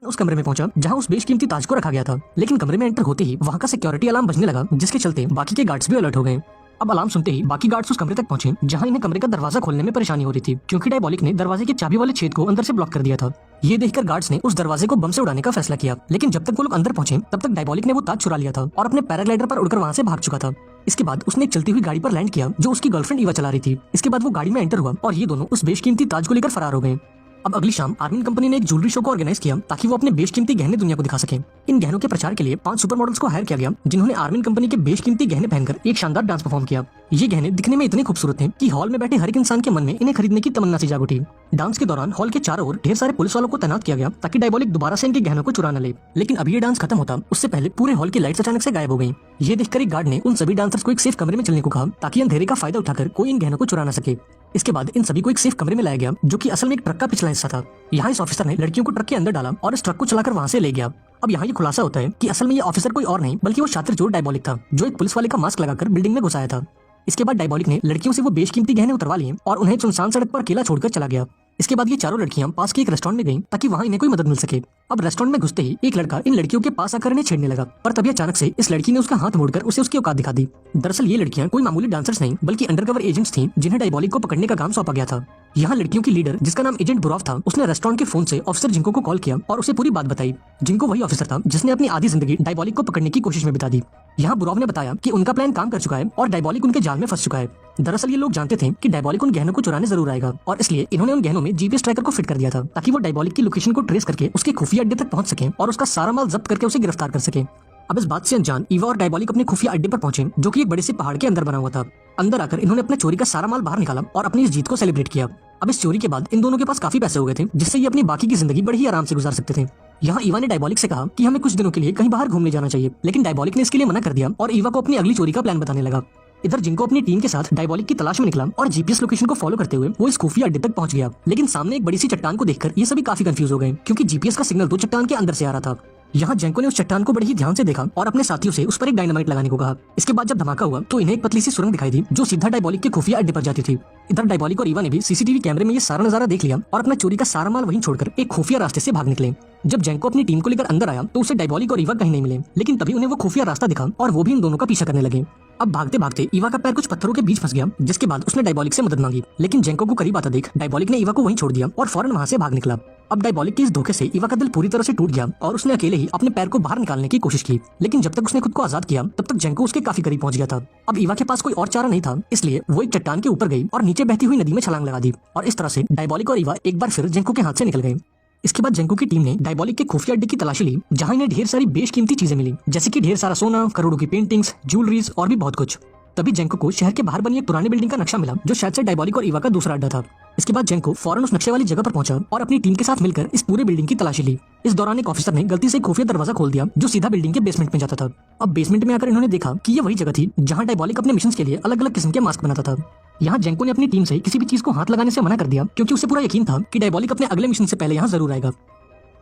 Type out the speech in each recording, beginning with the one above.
उस कमरे में पहुंचा जहां उस बेशकीमती ताज को रखा गया था, लेकिन कमरे में एंटर होते ही वहां का सिक्योरिटी अलार्म बजने लगा, जिसके चलते बाकी के गार्ड्स भी अलर्ट हो गए। अब अलार्म सुनते ही बाकी गार्ड्स उस कमरे तक पहुंचे जहां इन्हें कमरे का दरवाजा खोलने में परेशानी हो रही थी, क्योंकि डायबॉलिक ने दरवाजे के चाबी वाले छेद को अंदर से ब्लॉक कर दिया था। ये देखकर गार्ड्स ने उस दरवाजे को बम से उड़ाने का फैसला किया, लेकिन जब तक वो लोग अंदर पहुंचे तब तक डायबॉलिक ने वो ताज चुरा लिया था और अपने पैराग्लाइडर पर उड़कर वहां से भाग चुका था। इसके बाद उसने एक चलती हुई गाड़ी पर लैंड किया जो उसकी गर्लफ्रेंड ईवा चला रही थी। इसके बाद वो गाड़ी में एंटर हुआ और ये दोनों उस बेशकीमती ताज को लेकर फरार हो गए। अब अगली शाम आर्मिन कंपनी ने एक ज्वेलरी शो को ऑर्गेनाइज किया ताकि वो अपने बेशकीमती गहने दुनिया को दिखा सके। इन गहनों के प्रचार के लिए 5 सुपर मॉडल्स को हायर किया गया, जिन्होंने आर्मिन कंपनी के बेशकीमती गहने पहनकर एक शानदार डांस परफॉर्म किया। ये गहने दिखने में इतने खूबसूरत थे कि हॉल में बैठे हर एक इंसान के मन में इन्हें खरीदने की तमन्ना सी जाग उठी। डांस के दौरान हॉल के चारों ओर ढेर सारे पुलिस वालों को तैनात किया गया ताकि डायबॉलिक दोबारा से इनके गहनों को चुरा न ले। लेकिन अभी ये डांस खत्म होता उससे पहले पूरे हॉल की लाइट्स अचानक से गायब हो गई। ये देखकर एक गार्ड ने उन सभी डांसर्स को एक सेफ कमरे में चलने को कहा ताकि अंधेरे का फायदा उठाकर कोई इन गहनों को चुरा न सके। इसके बाद इन सभी को एक सेफ कमरे में लाया गया जो कि असल में एक ट्रक का पिछला हिस्सा था। यहाँ इस ऑफिसर ने लड़कियों को ट्रक के अंदर डाला और इस ट्रक को चलाकर वहाँ से ले गया। अब यहाँ ये खुलासा होता है कि असल में ये ऑफिसर कोई और नहीं बल्कि वो शातिर चोर डायबॉलिक था, जो एक पुलिस वाले का मास्क लगाकर बिल्डिंग में घुसाया था। इसके बाद डायबॉलिक ने लड़कियों से वो बेशकीमती गहने उतरवा लिए और उन्हें सुनसान सड़क पर अकेला छोड़कर चला गया। इसके बाद ये चारों लड़कियां पास के एक रेस्टोरेंट में गईं ताकि वहां इन्हें कोई मदद मिल सके। अब रेस्टोरेंट में घुसते ही एक लड़का इन लड़कियों के पास आकर इन्हें छेड़ने लगा, पर तभी अचानक से इस लड़की ने उसका हाथ मोड़कर उसे उसकी औकात दिखा दी। दरअसल ये लड़कियां कोई मामूली डांसर्स नहीं बल्कि अंडरकवर एजेंट्स थीं, जिन्हें डायबॉलिक को पकड़ने का काम सौंपा गया था। यहाँ लड़कियों की लीडर, जिसका नाम एजेंट बुराव था, उसने रेस्टोरेंट के फोन से ऑफिसर जिंको को कॉल किया और उसे पूरी बात बताई। जिंको वही ऑफिसर था जिसने अपनी आधी जिंदगी डायबॉलिक को पकड़ने की कोशिश में बिता दी। यहाँ बुराव ने बताया कि उनका प्लान काम कर चुका है और डायबॉलिक उनके जाल में फंस चुका है। दरअसल ये लोग जानते थे कि डायबॉलिक उन गहनों को चुराने जरूर आएगा और इसलिए इन्होंने उन गहनों में जीपीएस ट्रैकर को फिट कर दिया था ताकि वो डायबॉलिक की लोकेशन को ट्रेस करके उसके खुफिया अड्डे तक पहुंच सके और उसका सारा माल जब्त करके उसे गिरफ्तार कर सके। अब इस बात से अनजान ईवा और डायबॉलिक अपने खुफिया अड्डे पर पहुंचे जो कि एक बड़े से पहाड़ के अंदर बना हुआ था। अंदर आकर इन्होंने अपने चोरी का सारा माल बाहर निकाला और अपनी इस जीत को सेलिब्रेट किया। अब इस चोरी के बाद इन दोनों के पास काफी पैसे हो गए थे, जिससे ये अपनी बाकी की जिंदगी बड़ी ही आराम से गुजार सकते थे। यहाँ ईवा ने डायबॉलिक से कहा कि हमें कुछ दिनों के लिए कहीं बाहर घूमने जाना चाहिए, लेकिन डायबॉलिक ने इसके लिए मना कर दिया और ईवा को अपनी अगली चोरी का प्लान बताने लगा। इधर जिंको अपनी टीम के साथ डायबॉलिक की तलाश में निकला और जीपीएस लोकेशन को फॉलो करते हुए वो इस खुफिया अड्डे तक पहुंच गया। लेकिन सामने एक बड़ी सी चट्टान को देखकर ये सभी काफी कंफ्यूज हो गए, क्योंकि जीपीएस का सिग्नल तो चट्टान के अंदर से आ रहा था। यहाँ जेंको ने उस चट्टान को बड़ी ही ध्यान से देखा और अपने साथियों से उस पर एक डायनामाइट लगाने को कहा। इसके बाद जब धमाका हुआ तो इन्हें एक पतली सी सुरंग दिखाई दी जो सीधा डायबॉलिक के खुफिया अड्डे पर जाती थी। इधर डायबॉलिक और ईवा ने भी सीसीटीवी कैमरे में ये सारा नजारा देख लिया और अपना चोरी का सारा माल वहीं छोड़कर एक खुफिया रास्ते से भाग निकले। जब जेंको अपनी टीम को लेकर अंदर आया तो उसे डायबॉलिक और ईवा कहीं नहीं मिले, लेकिन तभी उन्हें वो खुफिया रास्ता दिखा और वो भी इन दोनों का पीछा करने लगे। अब भागते भागते ईवा का पैर कुछ पत्थरों के बीच फंस गया, जिसके बाद उसने डायबॉलिक से मदद मांगी, लेकिन जेंको को करीब आता देख डायबॉलिक ने ईवा को वहीं छोड़ दिया और फौरन वहां से भाग निकला। अब डायबॉलिक के इस धोखे से ईवा का दिल पूरी तरह से टूट गया और उसने अकेले ही अपने पैर को बाहर निकालने की कोशिश की, लेकिन जब तक उसने खुद को आजाद किया तब तक जेंको उसके काफी करीब पहुंच गया था। अब ईवा के पास कोई और चारा नहीं था, इसलिए वो एक चट्टान के ऊपर गई और नीचे बहती हुई नदी में छलांग लगा दी और इस तरह से डायबॉलिक और ईवा एक बार फिर जेंको के हाथ से निकल गए। इसके बाद जेंको की टीम ने डायबॉलिक के खुफिया अड्डे की तलाशी ली, जहां इन्हें ढेर सारी बेशकीमती चीजें मिली, जैसे कि ढेर सारा सोना, करोड़ों की पेंटिंग्स, ज्वेलरीज और भी बहुत कुछ। तभी जेंको को शहर के बाहर बनी एक पुरानी बिल्डिंग का नक्शा मिला जो शायद से डायबॉलिक और ईवा का दूसरा अड्डा था। इसके बाद जेंको फौरन उस नक्शे वाली जगह पर पहुंचा और अपनी टीम के साथ मिलकर इस पूरे बिल्डिंग की तलाशी ली। इस दौरान एक ऑफिसर ने गलती से खुफिया दरवाजा खोल दिया जो सीधा बिल्डिंग के बेसमेंट में जाता था। अब बेसमेंट में आकर इन्होंने देखा कि ये वही जगह थी जहां डायबॉलिक अपने मिशन के लिए अलग अलग किस्म के मास्क बनाता था। यहाँ जेंको ने अपनी टीम से किसी भी चीज को हाथ लगाने से मना कर दिया, क्योंकि उसे पूरा यकीन था कि डायबॉलिक अपने अगले मिशन से पहले यहाँ जरूर आएगा।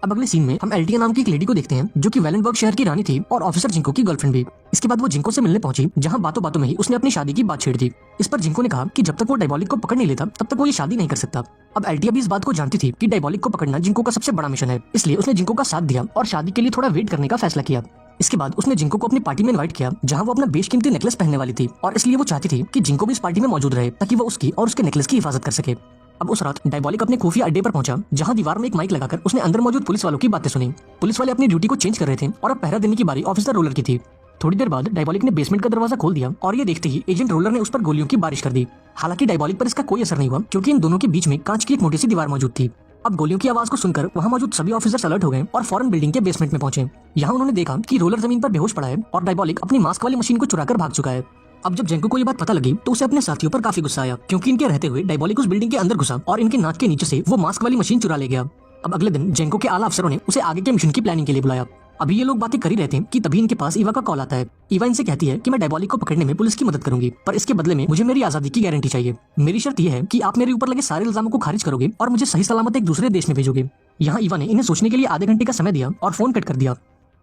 अब अगले सीन में हम एल्टिया नाम की एक लेडी को देखते हैं जो कि वेलेनबर्ग शहर की रानी थी और ऑफिसर जिंको की गर्लफ्रेंड भी। इसके बाद वो जिंको से मिलने पहुंची, जहां बातों बातों में ही उसने अपनी शादी की बात छेड़ दी। इस पर जिंको ने कहा कि जब तक वो डायबॉलिक को पकड़ नहीं लेता तब तक वो ये शादी नहीं कर सकता। अब एल्टिया भी इस बात को जानती थी कि डायबॉलिक को पकड़ना जिंको का सबसे बड़ा मिशन है, इसलिए उसने जिंको का साथ दिया और शादी के लिए थोड़ा वेट करने का फैसला किया। इसके बाद उसने जिंको को अपनी पार्टी में इनवाइट किया, जहां वो अपना बेशकीमती नेकलेस पहनने वाली थी और इसलिए वो चाहती थी कि जिंको भी इस पार्टी में मौजूद रहे ताकि वो उसकी और उसके नेकलेस की हिफाजत कर सके। अब उस रात डायबॉलिक अपने खुफिया अड्डे पर पहुंचा, जहां दीवार में एक माइक लगाकर उसने अंदर मौजूद पुलिस वालों की बातें सुनी। पुलिस वाले अपनी ड्यूटी को चेंज कर रहे थे और अब पहरा देने की बारी ऑफिसर रोलर की थी। थोड़ी देर बाद डायबॉलिक ने बेसमेंट का दरवाजा खोल दिया और ये देखते ही एजेंट रोलर ने उस पर गोलियों की बारिश कर दी। हालांकि डायबॉलिक पर इसका कोई असर नहीं हुआ, क्योंकि इन दोनों के बीच में कांच की एक मोटी सी दीवार मौजूद थी। अब गोलियों की आवाज को सुनकर वहां मौजूद सभी ऑफिसर्स अलर्ट हो गए और फौरन बिल्डिंग के बेसमेंट में पहुंचे। यहाँ उन्होंने देखा कि रोलर जमीन पर बेहोश पड़ा है और डायबॉलिक अपनी मास्क वाली मशीन को चुराकर भाग चुका है। अब जब जेंको को ये बात पता लगी तो उसे अपने साथियों पर काफी गुस्सा आया, क्योंकि इनके रहते हुए डायबॉलिक उस बिल्डिंग के अंदर घुसा और इनके नाक के नीचे से वो मास्क वाली मशीन चुरा ले गया। अब अगले दिन जेंको के आला अफसरों ने उसे आगे के मिशन की प्लानिंग के लिए बुलाया। अभी ये लोग बातें कर ही रहे थे कि तभी इनके पास ईवा का कॉल आता है। ईवा इनसे कहती है कि मैं डायबॉलिक को पकड़ने में पुलिस की मदद करूंगी, पर इसके बदले में मुझे मेरी आजादी की गारंटी चाहिए। मेरी शर्त यह है कि आप मेरे ऊपर लगे सारे इल्जामों को खारिज करोगे और मुझे सही सलामत एक दूसरे देश में भेजोगे। यहाँ ईवा ने इन्हें सोचने के लिए आधे घंटे का समय दिया और फोन कट कर दिया।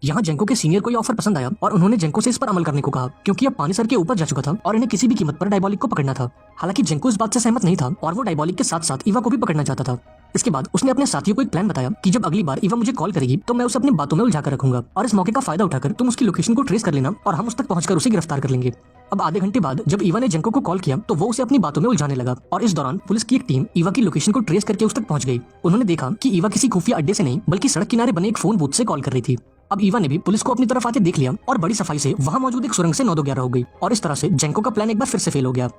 यहाँ जेंको के सीनियर को ये ऑफर पसंद आया और उन्होंने जेंको से इस पर अमल करने को कहा, क्योंकि अब पानी सर के ऊपर जा चुका था और इन्हें किसी भी कीमत पर डायबॉलिक को पकड़ना था। हालांकि जेंको इस बात से सहमत नहीं था और वो डायबॉलिक के साथ साथ ईवा को भी पकड़ना चाहता था। इसके बाद उसने अपने साथियों को एक प्लान बताया कि जब अगली बार ईवा मुझे कॉल करेगी तो मैं उसे अपनी बातों में उलझा कर रखूंगा और इस मौके का फायदा उठाकर तुम उसकी लोकेशन को ट्रेस कर लेना और हम उस तक पहुंचकर उसे गिरफ्तार कर लेंगे। अब आधे घंटे बाद जब ईवा ने जेंको को कॉल किया तो वो उसे अपनी बातों में उलझाने लगा और इस दौरान पुलिस की एक टीम ईवा की लोकेशन को ट्रेस करके उस तक पहुंच गई। उन्होंने देखा कि ईवा किसी खुफिया अड्डे से नहीं बल्कि सड़क किनारे बने एक फोन बूथ से कॉल कर रही थी। अब ईवा ने भी पुलिस को अपनी तरफ आते देख लिया और बड़ी सफाई से वहां मौजूद एक सुरंग से 9-2-11 हो गई और इस तरह से जेंको का प्लान एक बार फिर से फेल हो गया।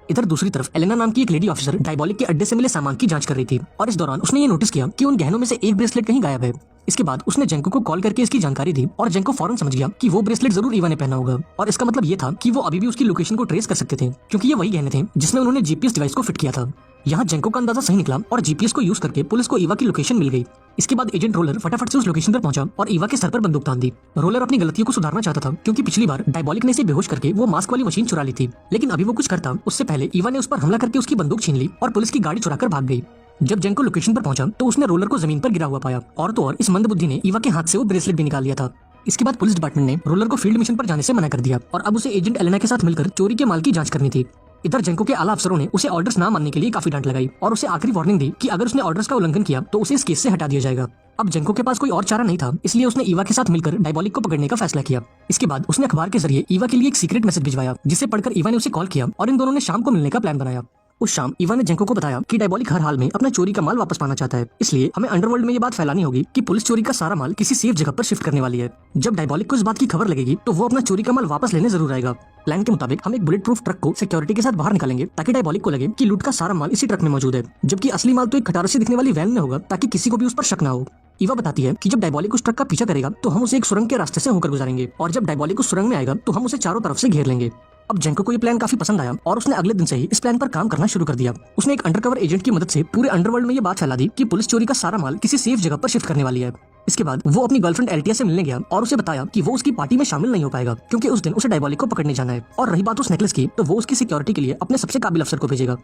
इधर दूसरी तरफ एलेना नाम की एक लेडी ऑफिसर डायबॉलिक के अड्डे से मिले सामान की जांच कर रही थी और इस दौरान उसने ये नोटिस किया कि उन गहनों में से एक ब्रेसलेट कहीं गायब है। इसके बाद उसने जेंको को कॉल करके इसकी जानकारी दी और जेंको फौरन समझ गया कि वो ब्रेसलेट जरूर ईवा ने पहना होगा और इसका मतलब ये था कि वो अभी भी उसकी लोकेशन को ट्रेस कर सकते थे, क्योंकि ये वही गहने थे जिसमें उन्होंने जीपीएस डिवाइस को फिट किया था। यहाँ जेंको का अंदाजा सही निकला और जीपीएस को यूज करके पुलिस को ईवा की लोकेशन मिल गई। इसके बाद एजेंट रोलर फटाफट से उस लोकेशन पर पहुंचा और ईवा के सर पर बंदूक तान दी। रोलर अपनी गलतियों को सुधारना चाहता था, क्योंकि पिछली बार डायबॉलिक ने इसे बेहोश करके वो मास्क वाली मशीन चुरा ली थी, लेकिन अभी वो कुछ करता उससे पहले ईवा ने उस पर हमला करके उसकी बंदूक छीन ली और पुलिस की गाड़ी चुराकर भाग गई। जब जेंको लोकेशन पर पहुंचा तो उसने रोलर को जमीन पर गिरा हुआ पाया और तो और इस मंदबुद्धि ने ईवा के हाथ से वो ब्रेसलेट भी निकाल लिया था। इसके बाद पुलिस डिपार्टमेंट ने रोलर को फील्ड मिशन पर जाने से मना कर दिया और अब उसे एजेंट एलेना के साथ मिलकर चोरी के माल की जांच करनी थी। इधर जेंको के आला अफसरों ने उसे ऑर्डर्स ना मानने के लिए काफी डांट लगाई और उसे आखिरी वार्निंग दी कि अगर उसने ऑर्डर्स का उल्लंघन किया तो उसे इस केस से हटा दिया जाएगा। अब जेंको के पास कोई और चारा नहीं था, इसलिए उसने ईवा के साथ मिलकर डायबॉलिक को पकड़ने का फैसला किया। इसके बाद उसने अखबार के जरिए ईवा के लिए एक सीक्रेट मैसेज भिजवाया, जिसे पढ़कर ईवा ने उसे कॉल किया और इन दोनों ने शाम को मिलने का प्लान बनाया। उस शाम ईवा ने जेंको को बताया कि डायबॉलिक हर हाल में अपना चोरी का माल वापस पाना चाहता है, इसलिए हमें अंडरवर्ल्ड में ये बात फैलानी होगी कि पुलिस चोरी का सारा माल किसी सेफ जगह पर शिफ्ट करने वाली है। जब डायबॉलिक को इस बात की खबर लगेगी तो वो अपना चोरी का माल वापस लेने जरूर आएगा। प्लान के मुताबिक हम एक बुलेट प्रूफ ट्रक को सिक्योरिटी के साथ बाहर निकालेंगे ताकि डायबॉलिक को लगे कि लूट का सारा माल इसी ट्रक में मौजूद है, जबकि असली माल तो एक खटारा से दिखने वाली वैन में होगा ताकि किसी को भी उस पर शक ना हो। ईवा बताती है कि जब डायबॉलिक उस ट्रक का पीछा करेगा तो हम उसे एक सुरंग के रास्ते से होकर गुजारेंगे और जब डायबॉलिक उस सुरंग में आएगा तो हम उसे चारों तरफ से घेर लेंगे। अब जेंको को ये प्लान काफी पसंद आया और उसने अगले दिन से ही इस प्लान पर काम करना शुरू कर दिया। उसने एक अंडरकवर एजेंट की मदद से पूरे अंडरवर्ल्ड में ये बात फैला दी कि पुलिस चोरी का सारा माल किसी सेफ जगह पर शिफ्ट करने वाली है। इसके बाद वो अपनी गर्लफ्रेंड एल्टिया से मिलने गया और उसे बताया कि वो उसकी पार्टी में शामिल नहीं हो पाएगा, क्योंकि उस दिन उसे डायबॉलिक को पकड़ने जाना है और रही बात उस नेकलेस की तो वो उसकी सिक्योरिटी के लिए अपने सबसे काबिल अफसर को भेजेगा।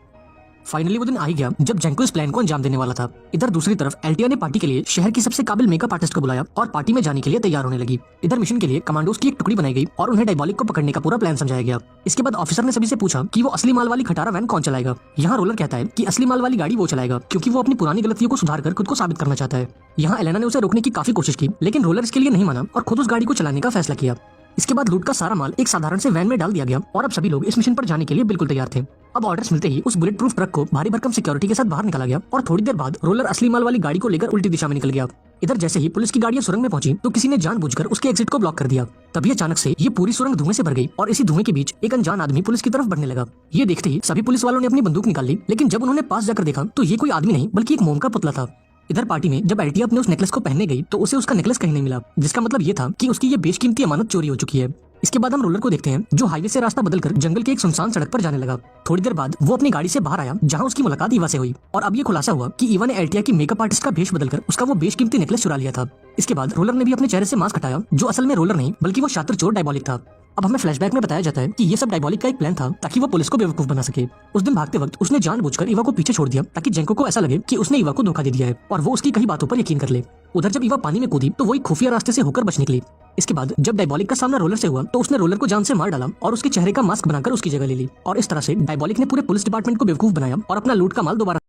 फाइनली वो दिन आ ही गया जब जेंको इस प्लान को अंजाम देने वाला था। इधर दूसरी तरफ एल्टिया ने पार्टी के लिए शहर की सबसे काबिल मेकअप आर्टिस्ट को बुलाया और पार्टी में जाने के लिए तैयार होने लगी। इधर मिशन के लिए कमांडोज की एक टुकड़ी बनाई गई और उन्हें डायबॉलिक को पकड़ने का पूरा प्लान समझाया गया। इसके बाद ऑफिसर ने सभी से पूछा कि वो असली माल वाली खटारा वैन कौन चलाएगा। यहाँ रोलर कहता है कि असली माल वाली गाड़ी वो चलाएगा, क्योंकि वो अपनी पुरानी गलतियों को सुधार कर खुद को साबित करना चाहता है। यहाँ एलेना ने उसे रोकने की काफी कोशिश की, लेकिन रोलर इसके लिए नहीं माना और खुद उस गाड़ी को चलाने का फैसला किया। इसके बाद लूट का सारा माल एक साधारण से वैन में डाल दिया गया और अब सभी लोग इस मिशन पर जाने के लिए बिल्कुल तैयार थे। अब ऑर्डर्स मिलते ही उस बुलेट प्रूफ ट्रक को भारी भरकम सिक्योरिटी के साथ बाहर निकाला गया और थोड़ी देर बाद रोलर असली माल वाली गाड़ी को लेकर उल्टी दिशा में निकल गया। इधर जैसे ही पुलिस की गाड़ियां सुरंग में पहुंची तो किसी ने जानबूझकर उसके एग्जिट को ब्लॉक कर दिया। तभी अचानक से ये पूरी सुरंग धुएं से भर गई और इसी धुएं के बीच एक अनजान आदमी पुलिस की तरफ बढ़ने लगा। ये देखते ही सभी पुलिस वालों ने अपनी बंदूक निकाल ली, लेकिन जब उन्होंने पास जाकर देखा तो ये कोई आदमी नहीं बल्कि एक मोम का पुतला था। इधर पार्टी में जब एल्टिया अपने उस नेकलेस को पहनने गई तो उसे उसका नेकलेस कहीं नहीं मिला, जिसका मतलब ये था कि उसकी ये बेशकीमती अमानत चोरी हो चुकी है। इसके बाद हम रोलर को देखते हैं जो हाईवे से रास्ता बदलकर जंगल के एक सुनसान सड़क पर जाने लगा। थोड़ी देर बाद वो अपनी गाड़ी से बाहर आया जहां उसकी मुलाकात ईवा से हुई और अब ये खुलासा हुआ कि ईवा ने एल्टिया की मेकअप आर्टिस्ट का भेष बदलकर उसका वो बेशकीमती नेकलेस चुरा लिया था। इसके बाद रोलर ने भी अपने चेहरे से मास्क हटाया, जो असल में रोलर नहीं बल्कि वो शातिर चोर डायबॉलिक था। अब हमें फ्लैशबैक में बताया जाता है कि ये सब डायबॉलिक का एक प्लान था ताकि वो पुलिस को बेवकूफ बना सके। उस दिन भागते वक्त उसने जानबूझकर ईवा को पीछे छोड़ दिया ताकि जेंको को ऐसा लगे कि उसने ईवा को धोखा दे दिया है और वो उसकी कई बातों पर यकीन कर ले। उधर जब ईवा पानी में कूदी तो वो एक खुफिया रास्ते से होकर बच निकली। इसके बाद जब डायबॉलिक का सामना रोलर से हुआ तो उसने रोलर को जान से मार डाला और उसके चेहरे का मास्क बनाकर उसकी जगह ले ली और इस तरह से डायबॉलिक ने पूरे पुलिस डिपार्टमेंट को बेवकूफ बनाया और अपना लूट का माल दोबारा